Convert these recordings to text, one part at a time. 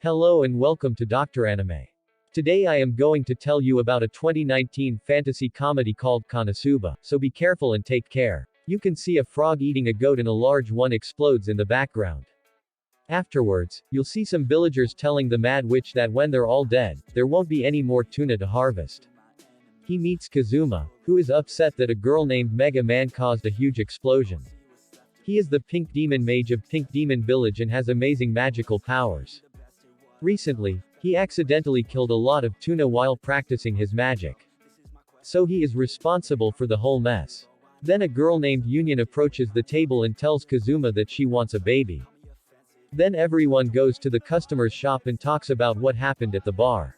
Hello and welcome to DoctorAnime. Today I am going to tell you about a 2019 fantasy comedy called Konosuba, so be careful and take care. You can see a frog eating a goat and a large one explodes in the background. Afterwards, you'll see some villagers telling the Mad Witch that when they're all dead, there won't be any more tuna to harvest. He meets Kazuma, who is upset that a girl named Mega Man caused a huge explosion. He is the Pink Demon Mage of Pink Demon Village and has amazing magical powers. Recently, he accidentally killed a lot of tuna while practicing his magic. So he is responsible for the whole mess. Then a girl named Union approaches the table and tells Kazuma that she wants a baby. Then everyone goes to the customer's shop and talks about what happened at the bar.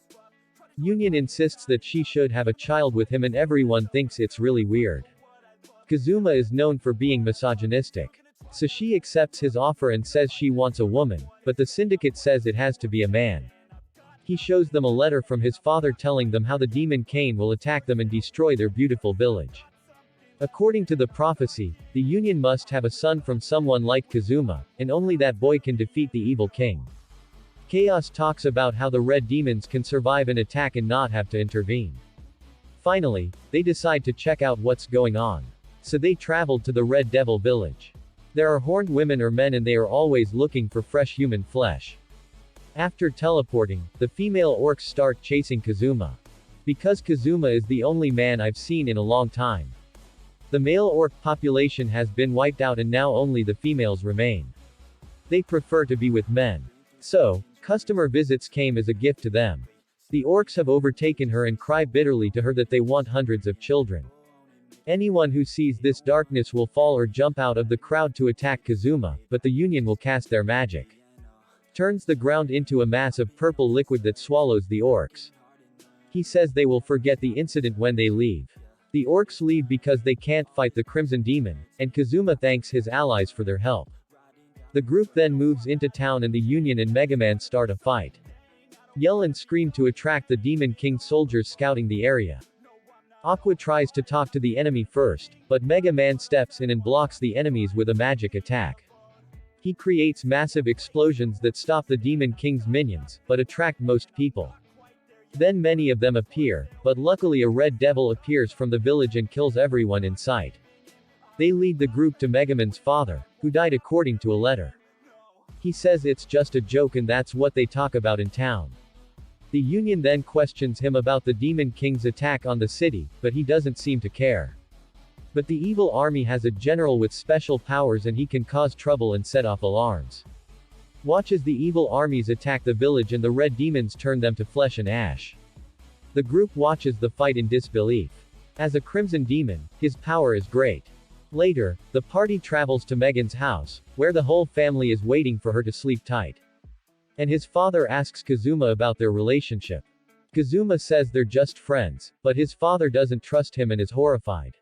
Union insists that she should have a child with him and everyone thinks it's really weird. Kazuma is known for being misogynistic. So she accepts his offer and says she wants a woman, but the syndicate says it has to be a man. He shows them a letter from his father telling them how the demon Cain will attack them and destroy their beautiful village. According to the prophecy, the Union must have a son from someone like Kazuma, and only that boy can defeat the evil king. Chaos talks about how the red demons can survive an attack and not have to intervene. Finally, they decide to check out what's going on. So they traveled to the Red Devil village. There are horned women or men and they are always looking for fresh human flesh. After teleporting, the female orcs start chasing Kazuma. Because Kazuma is the only man I've seen in a long time. The male orc population has been wiped out and now only the females remain. They prefer to be with men. So, customer visits came as a gift to them. The orcs have overtaken her and cry bitterly to her that they want hundreds of children. Anyone who sees this darkness will fall or jump out of the crowd to attack Kazuma, but the Union will cast their magic. Turns the ground into a mass of purple liquid that swallows the orcs. He says they will forget the incident when they leave. The orcs leave because they can't fight the Crimson Demon, and Kazuma thanks his allies for their help. The group then moves into town and the Union and Mega Man start a fight. Yell and scream to attract the Demon King soldiers scouting the area. Aqua tries to talk to the enemy first, but Mega Man steps in and blocks the enemies with a magic attack. He creates massive explosions that stop the Demon King's minions, but attract most people. Then many of them appear, but luckily a red devil appears from the village and kills everyone in sight. They lead the group to Mega Man's father, who died according to a letter. He says it's just a joke and that's what they talk about in town. The Union then questions him about the Demon King's attack on the city, but he doesn't seem to care. But the evil army has a general with special powers and he can cause trouble and set off alarms. Watch as the evil armies attack the village and the red demons turn them to flesh and ash. The group watches the fight in disbelief. As a Crimson Demon, his power is great. Later, the party travels to Megan's house, where the whole family is waiting for her to sleep tight. And his father asks Kazuma about their relationship. Kazuma says they're just friends, but his father doesn't trust him and is horrified.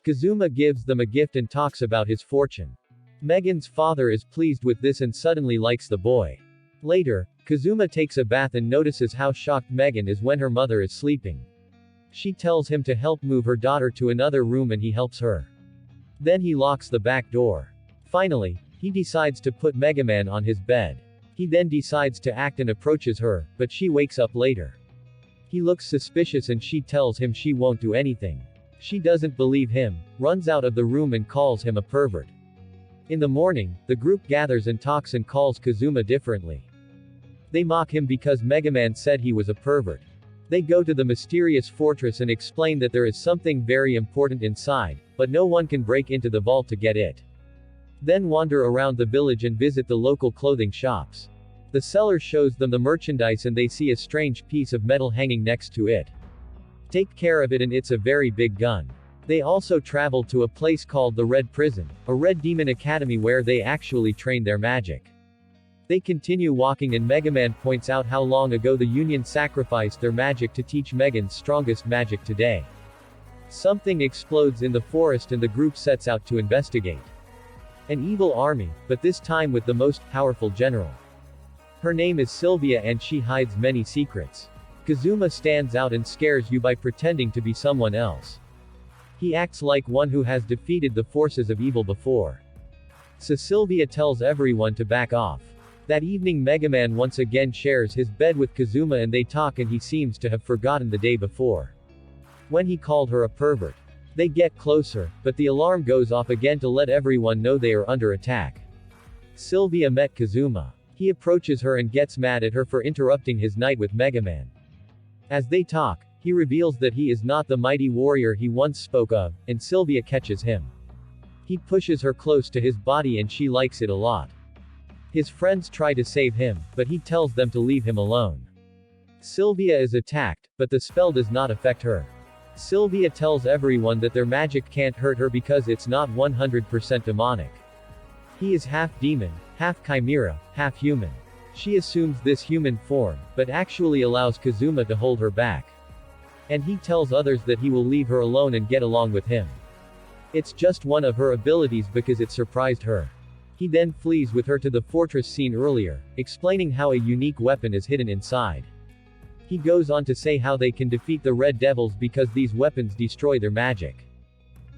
Kazuma gives them a gift and talks about his fortune. Megan's father is pleased with this and suddenly likes the boy. Later, Kazuma takes a bath and notices how shocked Megan is when her mother is sleeping. She tells him to help move her daughter to another room and he helps her. Then he locks the back door. Finally, he decides to put Mega Man on his bed. He then decides to act and approaches her, but she wakes up later. He looks suspicious and she tells him she won't do anything. She doesn't believe him, runs out of the room and calls him a pervert. In the morning, the group gathers and talks and calls Kazuma differently. They mock him because Mega Man said he was a pervert. They go to the mysterious fortress and explain that there is something very important inside, but no one can break into the vault to get it. Then wander around the village and visit the local clothing shops. The seller shows them the merchandise and they see a strange piece of metal hanging next to it. Take care of it and it's a very big gun. They also travel to a place called the Red Prison, a Red Demon Academy where they actually train their magic. They continue walking and Mega Man points out how long ago the Union sacrificed their magic to teach Megan's strongest magic today. Something explodes in the forest and the group sets out to investigate. An evil army, but this time with the most powerful general. Her name is Sylvia and she hides many secrets. Kazuma stands out and scares you by pretending to be someone else. He acts like one who has defeated the forces of evil before. So Sylvia tells everyone to back off. That evening Megaman once again shares his bed with Kazuma and they talk and he seems to have forgotten the day before, when he called her a pervert. They get closer, but the alarm goes off again to let everyone know they are under attack. Sylvia met Kazuma. He approaches her and gets mad at her for interrupting his night with Megaman. As they talk, he reveals that he is not the mighty warrior he once spoke of, and Sylvia catches him. He pushes her close to his body and she likes it a lot. His friends try to save him, but he tells them to leave him alone. Sylvia is attacked, but the spell does not affect her. Sylvia tells everyone that their magic can't hurt her because it's not 100% demonic. He is half demon, half chimera, half human. She assumes this human form, but actually allows Kazuma to hold her back. And he tells others that he will leave her alone and get along with him. It's just one of her abilities because it surprised her. He then flees with her to the fortress seen earlier, explaining how a unique weapon is hidden inside. He goes on to say how they can defeat the Red Devils because these weapons destroy their magic.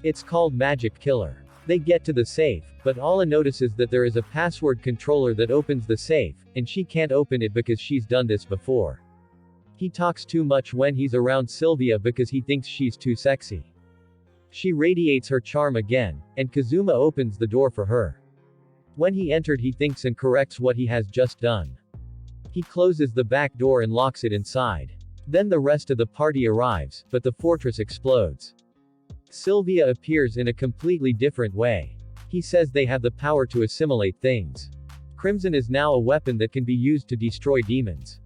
It's called Magic Killer. They get to the safe, but Alla notices that there is a password controller that opens the safe, and she can't open it because she's done this before. He talks too much when he's around Sylvia because he thinks she's too sexy. She radiates her charm again, and Kazuma opens the door for her. When he entered he thinks and corrects what he has just done. He closes the back door and locks it inside. Then the rest of the party arrives, but the fortress explodes. Sylvia appears in a completely different way. He says they have the power to assimilate things. Crimson is now a weapon that can be used to destroy demons.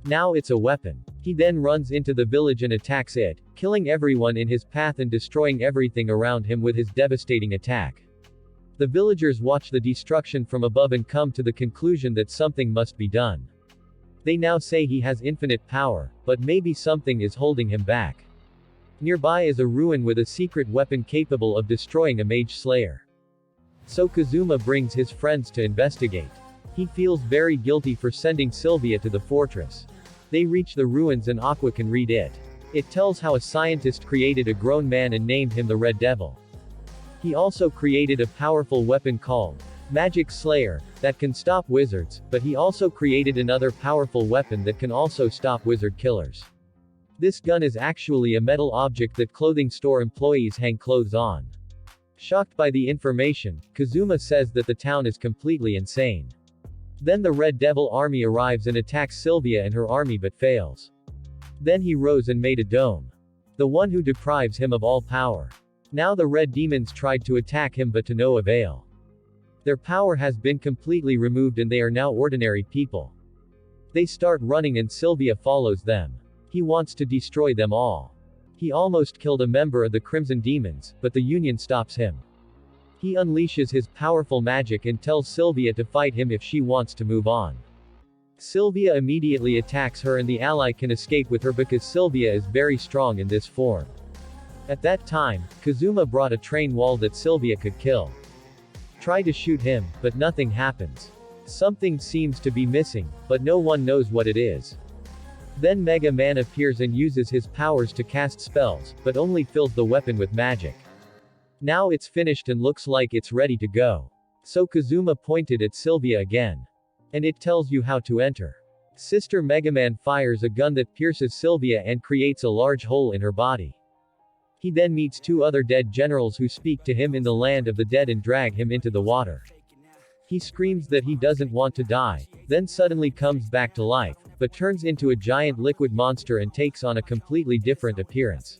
Now it's a weapon. He then runs into the village and attacks it, killing everyone in his path and destroying everything around him with his devastating attack. The villagers watch the destruction from above and come to the conclusion that something must be done. They now say he has infinite power, but maybe something is holding him back. Nearby is a ruin with a secret weapon capable of destroying a mage slayer. So Kazuma brings his friends to investigate. He feels very guilty for sending Sylvia to the fortress. They reach the ruins and Aqua can read it. It tells how a scientist created a grown man and named him the Red Devil. He also created a powerful weapon called Magic Slayer, that can stop wizards, but he also created another powerful weapon that can also stop wizard killers. This gun is actually a metal object that clothing store employees hang clothes on. Shocked by the information, Kazuma says that the town is completely insane. Then the Red Devil army arrives and attacks Sylvia and her army but fails. Then he rose and made a dome. The one who deprives him of all power. Now the red demons tried to attack him but to no avail. Their power has been completely removed and they are now ordinary people. They start running and Sylvia follows them. He wants to destroy them all. He almost killed a member of the Crimson Demons, but the Union stops him. He unleashes his powerful magic and tells Sylvia to fight him if she wants to move on. Sylvia immediately attacks her and the ally can escape with her because Sylvia is very strong in this form. At that time, Kazuma brought a train wall that Sylvia could kill. Try to shoot him, but nothing happens. Something seems to be missing, but no one knows what it is. Then Mega Man appears and uses his powers to cast spells, but only fills the weapon with magic. Now it's finished and looks like it's ready to go. So Kazuma pointed at Sylvia again. And it tells you how to enter. Sister Mega Man fires a gun that pierces Sylvia and creates a large hole in her body. He then meets two other dead generals who speak to him in the land of the dead and drag him into the water. He screams that he doesn't want to die, then suddenly comes back to life, but turns into a giant liquid monster and takes on a completely different appearance.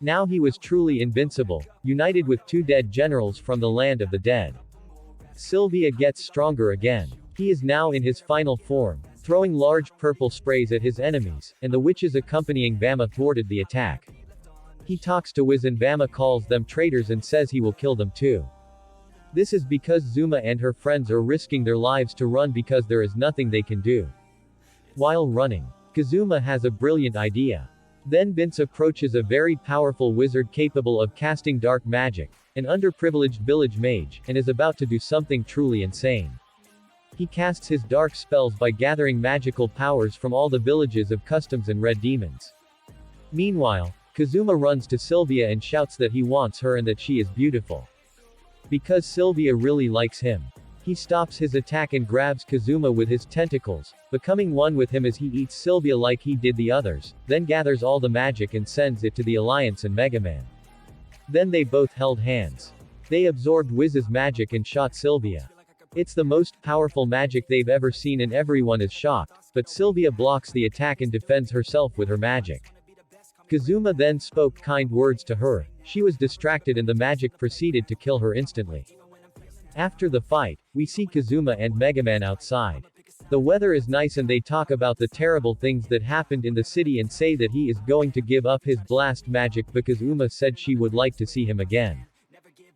Now he was truly invincible, united with two dead generals from the land of the dead. Sylvia gets stronger again. He is now in his final form, throwing large purple sprays at his enemies, and the witches accompanying Bama thwarted the attack. He talks to Wiz and Bama calls them traitors and says he will kill them too. This is because Zuma and her friends are risking their lives to run because there is nothing they can do. While running, Kazuma has a brilliant idea. Then Vince approaches a very powerful wizard capable of casting dark magic, an underprivileged village mage, and is about to do something truly insane. He casts his dark spells by gathering magical powers from all the villages of customs and red demons. Meanwhile, Kazuma runs to Sylvia and shouts that he wants her and that she is beautiful. Because Sylvia really likes him. He stops his attack and grabs Kazuma with his tentacles, becoming one with him as he eats Sylvia like he did the others, then gathers all the magic and sends it to the Alliance and Mega Man. Then they both held hands. They absorbed Wiz's magic and shot Sylvia. It's the most powerful magic they've ever seen and everyone is shocked, but Sylvia blocks the attack and defends herself with her magic. Kazuma then spoke kind words to her. She was distracted and the magic proceeded to kill her instantly. After the fight, we see Kazuma and Mega Man outside. The weather is nice and they talk about the terrible things that happened in the city and say that he is going to give up his blast magic because Uma said she would like to see him again.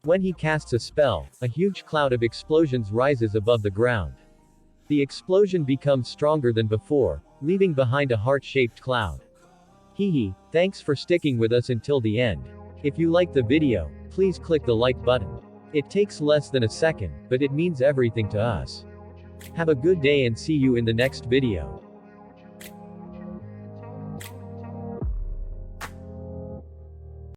When he casts a spell, a huge cloud of explosions rises above the ground. The explosion becomes stronger than before, leaving behind a heart-shaped cloud. Hehe, thanks for sticking with us until the end. If you like the video, please click the like button. It takes less than a second, but it means everything to us. Have a good day and see you in the next video.